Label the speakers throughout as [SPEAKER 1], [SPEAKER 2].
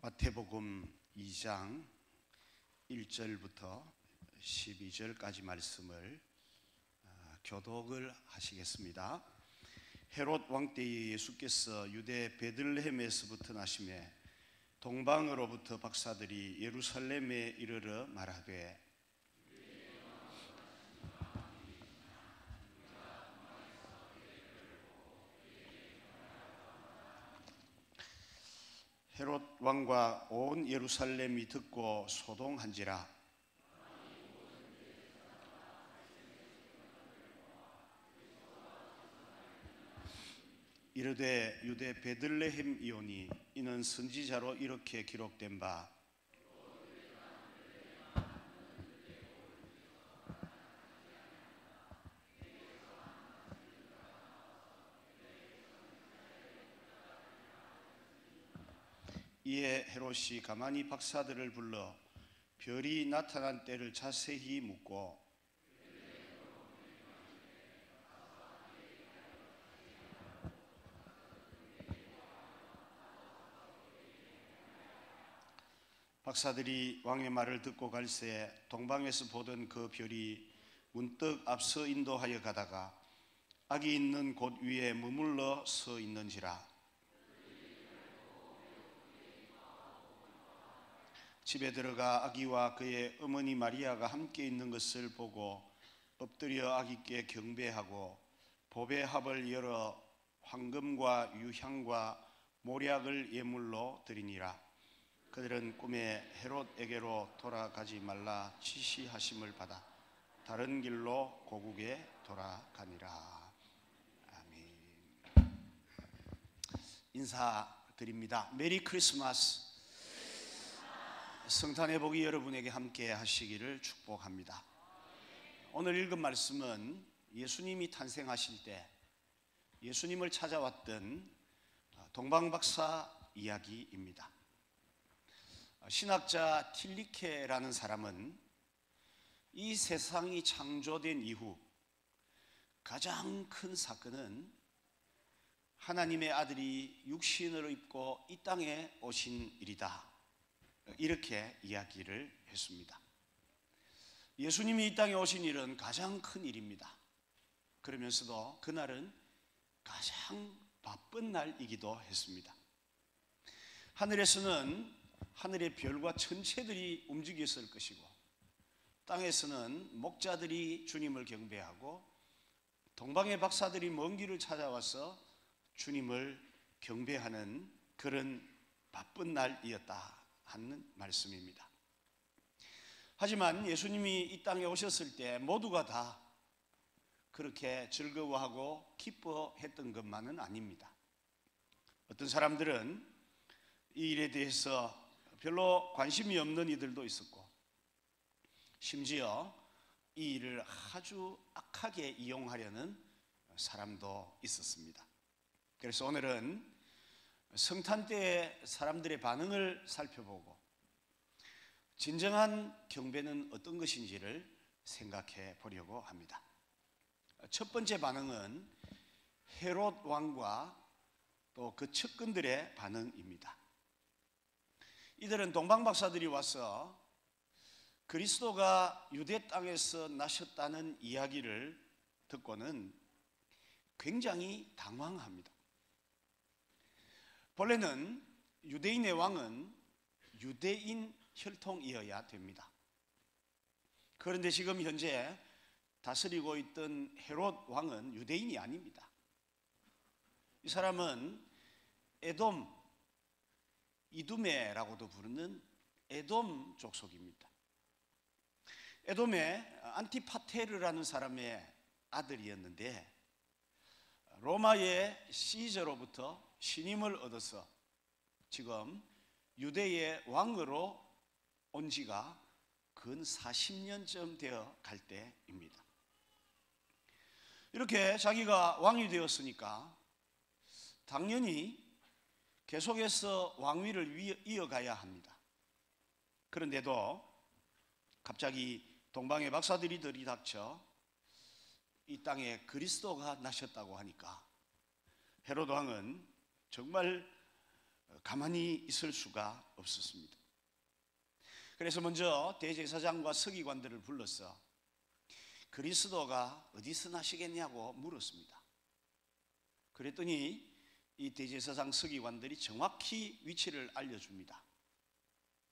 [SPEAKER 1] 마태복음 2장 1절부터 12절까지 말씀을 교독을 하시겠습니다. 헤롯 왕 때에 예수께서 유대 베들레헴에서부터 나시매 동방으로부터 박사들이 예루살렘에 이르러 말하되 헤롯 왕과 온 예루살렘이 듣고 소동한지라. 이르되 유대 베들레헴이오니 이는 선지자로 이렇게 기록된 바 이에 헤롯이 가만히 박사들을 불러 별이 나타난 때를 자세히 묻고 박사들이 왕의 말을 듣고 갈새 동방에서 보던 그 별이 문득 앞서 인도하여 가다가 악이 있는 곳 위에 머물러 서 있는지라. 집에 들어가 아기와 그의 어머니 마리아가 함께 있는 것을 보고 엎드려 아기께 경배하고 보배 합을 열어 황금과 유향과 모략을 예물로 드리니라. 그들은 꿈에 헤롯에게로 돌아가지 말라 지시하심을 받아 다른 길로 고국에 돌아가니라. 아멘. 인사드립니다. 메리 크리스마스. 성탄의 복이 여러분에게 함께 하시기를 축복합니다. 오늘 읽은 말씀은 예수님이 탄생하실 때 예수님을 찾아왔던 동방박사 이야기입니다. 신학자 틸리케라는 사람은 이 세상이 창조된 이후 가장 큰 사건은 하나님의 아들이 육신을 입고 이 땅에 오신 일이다, 이렇게 이야기를 했습니다. 예수님이 이 땅에 오신 일은 가장 큰 일입니다. 그러면서도 그날은 가장 바쁜 날이기도 했습니다. 하늘에서는 하늘의 별과 천체들이 움직여 있을 것이고 땅에서는 목자들이 주님을 경배하고 동방의 박사들이 먼 길을 찾아와서 주님을 경배하는 그런 바쁜 날이었다 하는 말씀입니다. 하지만 예수님이 이 땅에 오셨을 때 모두가 다 그렇게 즐거워하고 기뻐했던 것만은 아닙니다. 어떤 사람들은 이 일에 대해서 별로 관심이 없는 이들도 있었고 심지어 이 일을 아주 악하게 이용하려는 사람도 있었습니다. 그래서 오늘은 성탄 때의 사람들의 반응을 살펴보고 진정한 경배는 어떤 것인지를 생각해 보려고 합니다. 첫 번째 반응은 헤롯 왕과 또 그 측근들의 반응입니다. 이들은 동방박사들이 와서 그리스도가 유대 땅에서 나셨다는 이야기를 듣고는 굉장히 당황합니다. 본래는 유대인의 왕은 유대인 혈통이어야 됩니다. 그런데 지금 현재 다스리고 있던 헤롯 왕은 유대인이 아닙니다. 이 사람은 에돔, 이두메라고도 부르는 에돔 족속입니다. 에돔의 안티파테르라는 사람의 아들이었는데 로마의 시저로부터 신임을 얻어서 지금 유대의 왕으로 온 지가 근 40년쯤 되어 갈 때입니다. 이렇게 자기가 왕이 되었으니까 당연히 계속해서 왕위를 이어가야 합니다. 그런데도 갑자기 동방의 박사들이 들이닥쳐 이 땅에 그리스도가 나셨다고 하니까 헤롯 왕은 정말 가만히 있을 수가 없었습니다. 그래서 먼저 대제사장과 서기관들을 불러서 그리스도가 어디서 나시겠냐고 물었습니다. 그랬더니 이 대제사장 서기관들이 정확히 위치를 알려줍니다.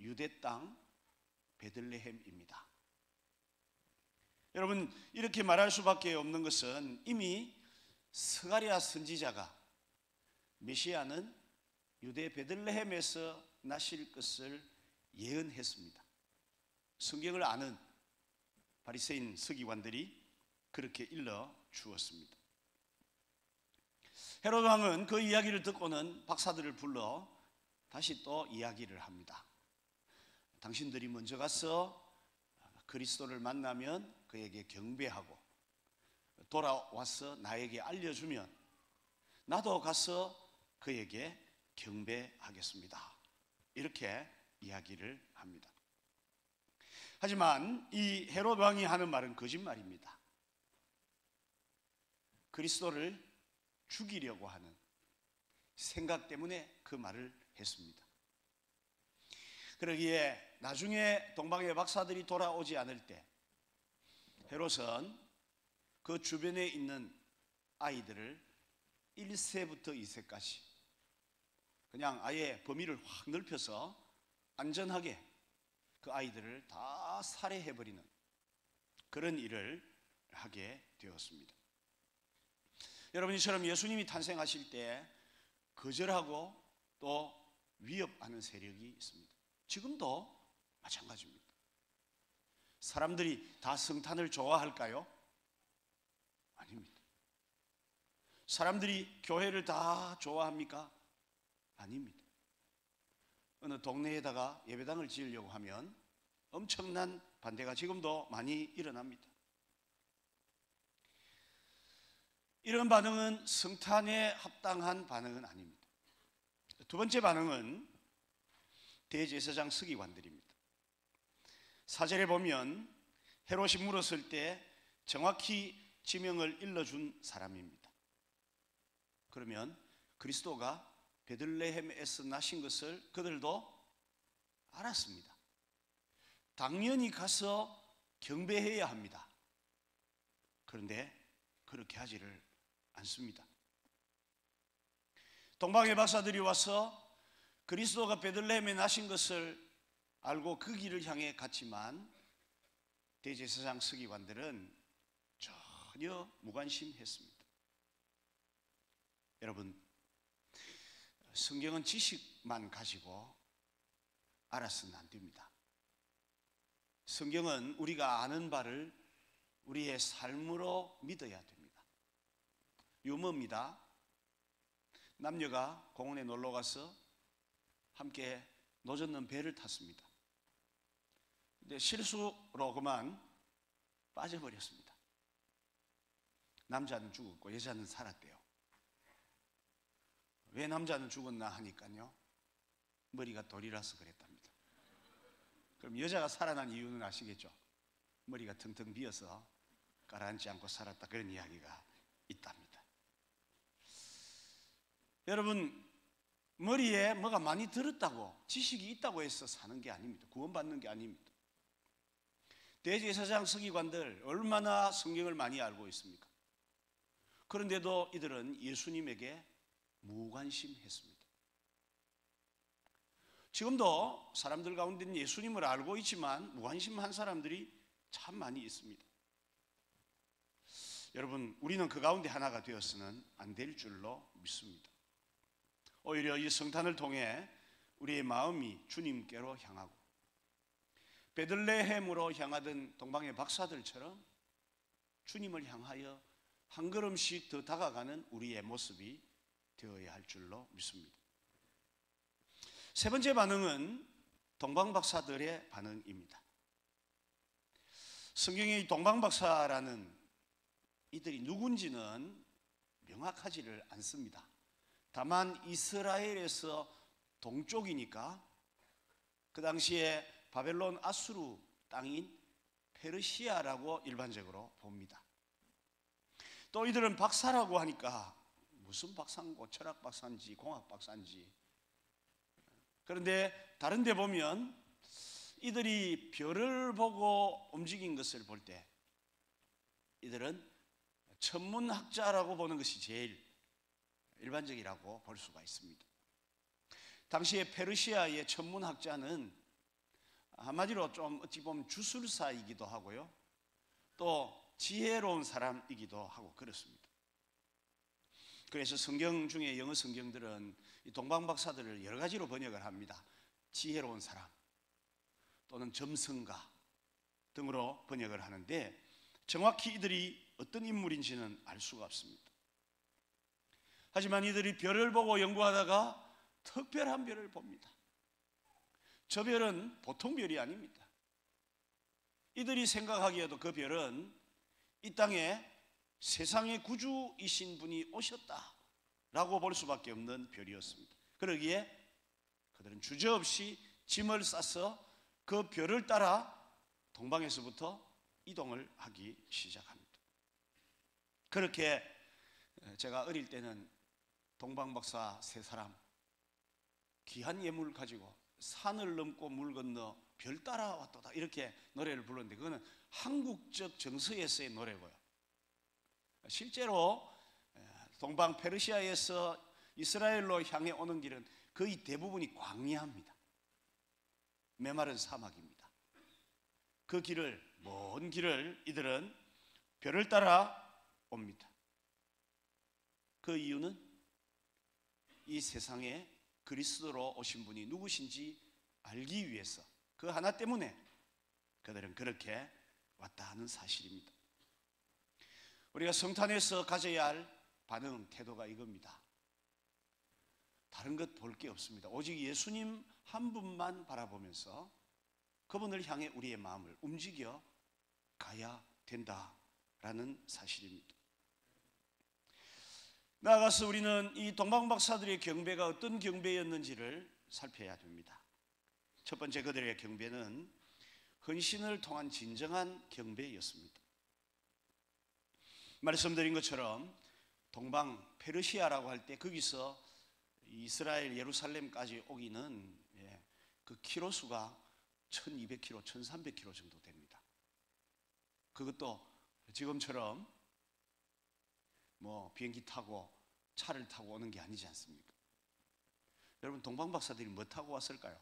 [SPEAKER 1] 유대 땅 베들레헴입니다. 여러분, 이렇게 말할 수밖에 없는 것은 이미 스가랴 선지자가 메시아는 유대 베들레헴에서 나실 것을 예언했습니다. 성경을 아는 바리새인 서기관들이 그렇게 일러 주었습니다. 헤롯 왕은 그 이야기를 듣고는 박사들을 불러 다시 또 이야기를 합니다. 당신들이 먼저 가서 그리스도를 만나면 그에게 경배하고 돌아와서 나에게 알려주면 나도 가서 그에게 경배하겠습니다. 이렇게 이야기를 합니다. 하지만 이 헤롯 왕이 하는 말은 거짓말입니다. 그리스도를 죽이려고 하는 생각 때문에 그 말을 했습니다. 그러기에 나중에 동방의 박사들이 돌아오지 않을 때 헤롯은 그 주변에 있는 아이들을 1세부터 2세까지 그냥 아예 범위를 확 넓혀서 안전하게 그 아이들을 다 살해해버리는 그런 일을 하게 되었습니다. 여러분, 이처럼 예수님이 탄생하실 때 거절하고 또 위협하는 세력이 있습니다. 지금도 마찬가지입니다. 사람들이 다 성탄을 좋아할까요? 아닙니다. 사람들이 교회를 다 좋아합니까? 아닙니다. 어느 동네에다가 예배당을 지으려고 하면 엄청난 반대가 지금도 많이 일어납니다. 이런 반응은 성탄에 합당한 반응은 아닙니다. 두 번째 반응은 대제사장 서기관들입니다. 4절에 보면 헤롯이 물었을 때 정확히 지명을 일러준 사람입니다. 그러면 그리스도가 베들레헴에서 나신 것을 그들도 알았습니다. 당연히 가서 경배해야 합니다. 그런데 그렇게 하지를 않습니다. 동방의 박사들이 와서 그리스도가 베들레헴에 나신 것을 알고 그 길을 향해 갔지만 대제사장 서기관들은 전혀 무관심했습니다. 여러분, 성경은 지식만 가지고 알아서는 안 됩니다. 성경은 우리가 아는 바를 우리의 삶으로 믿어야 됩니다. 유머입니다. 남녀가 공원에 놀러 가서 함께 노젓는 배를 탔습니다. 근데 실수로 그만 빠져버렸습니다. 남자는 죽었고 여자는 살았대요. 왜 남자는 죽었나 하니까요, 머리가 돌이라서 그랬답니다. 그럼 여자가 살아난 이유는 아시겠죠? 머리가 텅텅 비어서 가라앉지 않고 살았다, 그런 이야기가 있답니다. 여러분, 머리에 뭐가 많이 들었다고, 지식이 있다고 해서 사는 게 아닙니다. 구원받는 게 아닙니다. 대제사장 서기관들 얼마나 성경을 많이 알고 있습니까? 그런데도 이들은 예수님에게 무관심했습니다. 지금도 사람들 가운데는 예수님을 알고 있지만 무관심한 사람들이 참 많이 있습니다. 여러분, 우리는 그 가운데 하나가 되어서는 안 될 줄로 믿습니다. 오히려 이 성탄을 통해 우리의 마음이 주님께로 향하고 베들레헴으로 향하던 동방의 박사들처럼 주님을 향하여 한 걸음씩 더 다가가는 우리의 모습이 되어야 할 줄로 믿습니다. 세 번째 반응은 동방박사들의 반응입니다. 성경의 동방박사라는 이들이 누군지는 명확하지를 않습니다. 다만 이스라엘에서 동쪽이니까 그 당시에 바벨론 아수르 땅인 페르시아라고 일반적으로 봅니다. 또 이들은 박사라고 하니까 무슨 박사인고 철학 박사인지 공학 박사인지 그런데 다른 데 보면 이들이 별을 보고 움직인 것을 볼 때 이들은 천문학자라고 보는 것이 제일 일반적이라고 볼 수가 있습니다. 당시에 페르시아의 천문학자는 한마디로 좀 어찌 보면 주술사이기도 하고요, 또 지혜로운 사람이기도 하고 그렇습니다. 그래서 성경 중에 영어 성경들은 이 동방박사들을 여러 가지로 번역을 합니다. 지혜로운 사람 또는 점성가 등으로 번역을 하는데 정확히 이들이 어떤 인물인지는 알 수가 없습니다. 하지만 이들이 별을 보고 연구하다가 특별한 별을 봅니다. 저 별은 보통 별이 아닙니다. 이들이 생각하기에도 그 별은 이 땅에 세상의 구주이신 분이 오셨다라고 볼 수밖에 없는 별이었습니다. 그러기에 그들은 주저없이 짐을 싸서 그 별을 따라 동방에서부터 이동을 하기 시작합니다. 그렇게 제가 어릴 때는 동방박사 세 사람 귀한 예물을 가지고 산을 넘고 물 건너 별 따라왔도다 이렇게 노래를 불렀는데 그거는 한국적 정서에서의 노래고요, 실제로 동방 페르시아에서 이스라엘로 향해 오는 길은 거의 대부분이 광야입니다. 메마른 사막입니다. 그 길을, 먼 길을 이들은 별을 따라 옵니다. 그 이유는 이 세상에 그리스도로 오신 분이 누구신지 알기 위해서, 그 하나 때문에 그들은 그렇게 왔다 하는 사실입니다. 우리가 성탄에서 가져야 할 반응, 태도가 이겁니다. 다른 것 볼 게 없습니다. 오직 예수님 한 분만 바라보면서 그분을 향해 우리의 마음을 움직여 가야 된다라는 사실입니다. 나아가서 우리는 이 동방박사들의 경배가 어떤 경배였는지를 살펴야 됩니다. 첫 번째, 그들의 경배는 헌신을 통한 진정한 경배였습니다. 말씀드린 것처럼 동방 페르시아라고 할 때 거기서 이스라엘 예루살렘까지 오기는 그 키로수가 1200km, 1300km 정도 됩니다. 그것도 지금처럼 뭐 비행기 타고 차를 타고 오는 게 아니지 않습니까? 여러분, 동방박사들이 뭐 타고 왔을까요?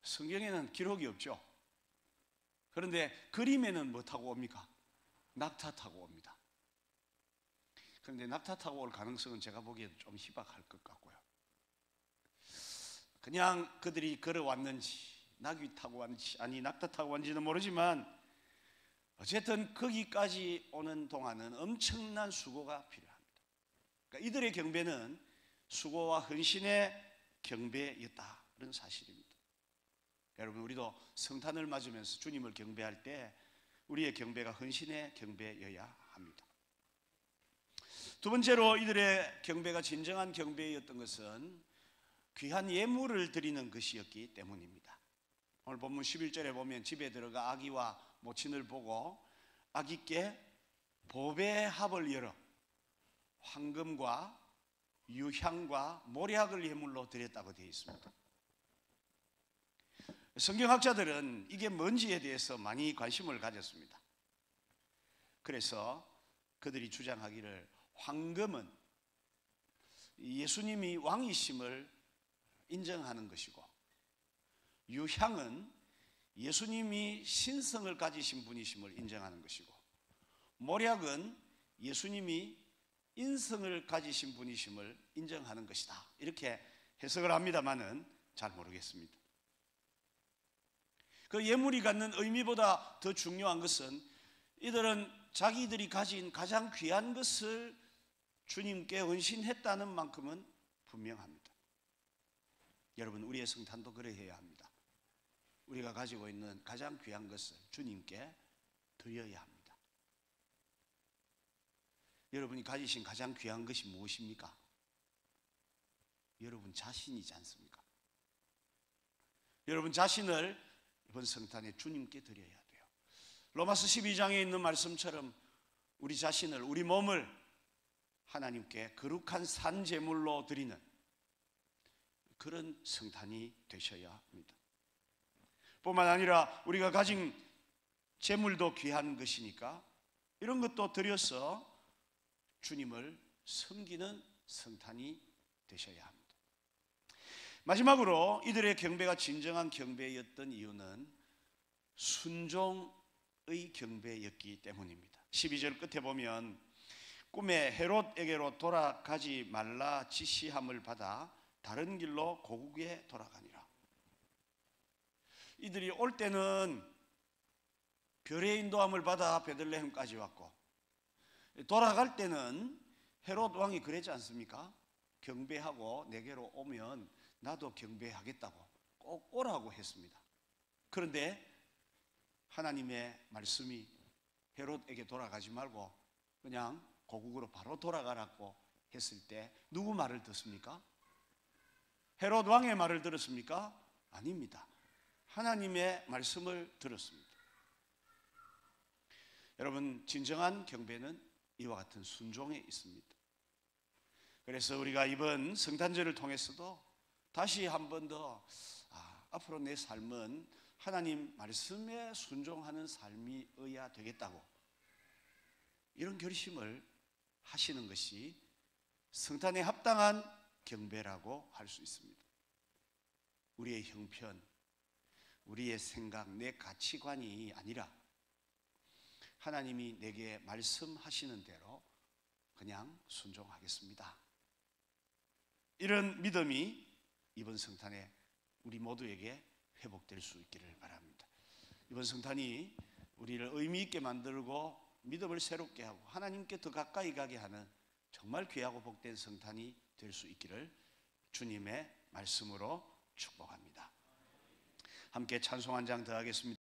[SPEAKER 1] 성경에는 기록이 없죠. 그런데 그림에는 뭐 타고 옵니까? 낙타 타고 옵니다. 그런데 낙타 타고 올 가능성은 제가 보기에도 좀 희박할 것 같고요. 그냥 그들이 걸어왔는지 나귀 타고 왔는지 아니 낙타 타고 왔는지는 모르지만 어쨌든 거기까지 오는 동안은 엄청난 수고가 필요합니다. 그러니까 이들의 경배는 수고와 헌신의 경배였다는 사실입니다. 여러분, 우리도 성탄을 맞으면서 주님을 경배할 때 우리의 경배가 헌신의 경배여야 합니다. 두 번째로 이들의 경배가 진정한 경배였던 것은 귀한 예물을 드리는 것이었기 때문입니다. 오늘 본문 11절에 보면 집에 들어가 아기와 모친을 보고 아기께 보배 합을 열어 황금과 유향과 모략을 예물로 드렸다고 되어 있습니다. 성경학자들은 이게 뭔지에 대해서 많이 관심을 가졌습니다. 그래서 그들이 주장하기를 황금은 예수님이 왕이심을 인정하는 것이고, 유향은 예수님이 신성을 가지신 분이심을 인정하는 것이고, 모략은 예수님이 인성을 가지신 분이심을 인정하는 것이다, 이렇게 해석을 합니다만은 잘 모르겠습니다. 그 예물이 갖는 의미보다 더 중요한 것은 이들은 자기들이 가진 가장 귀한 것을 주님께 헌신했다는 만큼은 분명합니다. 여러분, 우리의 성탄도 그래야 합니다. 우리가 가지고 있는 가장 귀한 것을 주님께 드려야 합니다. 여러분이 가지신 가장 귀한 것이 무엇입니까? 여러분 자신이지 않습니까? 여러분 자신을 이번 성탄에 주님께 드려야 돼요. 로마서 12장에 있는 말씀처럼 우리 자신을, 우리 몸을 하나님께 거룩한 산제물로 드리는 그런 성탄이 되셔야 합니다. 뿐만 아니라 우리가 가진 제물도 귀한 것이니까 이런 것도 드려서 주님을 섬기는 성탄이 되셔야 합니다. 마지막으로 이들의 경배가 진정한 경배였던 이유는 순종의 경배였기 때문입니다. 12절 끝에 보면 꿈에 헤롯에게로 돌아가지 말라 지시함을 받아 다른 길로 고국에 돌아가니라. 이들이 올 때는 별의 인도함을 받아 베들레헴까지 왔고, 돌아갈 때는 헤롯 왕이 그랬지 않습니까? 경배하고 내게로 오면 나도 경배하겠다고 꼭 오라고 했습니다. 그런데 하나님의 말씀이 헤롯에게 돌아가지 말고 그냥 고국으로 바로 돌아가라고 했을 때 누구 말을 듣습니까? 헤롯 왕의 말을 들었습니까? 아닙니다. 하나님의 말씀을 들었습니다. 여러분, 진정한 경배는 이와 같은 순종에 있습니다. 그래서 우리가 이번 성탄절을 통해서도 다시 한 번 더 앞으로 내 삶은 하나님 말씀에 순종하는 삶이어야 되겠다고 이런 결심을 하시는 것이 성탄에 합당한 경배라고 할 수 있습니다. 우리의 형편, 우리의 생각, 내 가치관이 아니라 하나님이 내게 말씀하시는 대로 그냥 순종하겠습니다. 이런 믿음이 이번 성탄에 우리 모두에게 회복될 수 있기를 바랍니다. 이번 성탄이 우리를 의미 있게 만들고 믿음을 새롭게 하고 하나님께 더 가까이 가게 하는 정말 귀하고 복된 성탄이 될 수 있기를 주님의 말씀으로 축복합니다. 함께 찬송 한 장 더 하겠습니다.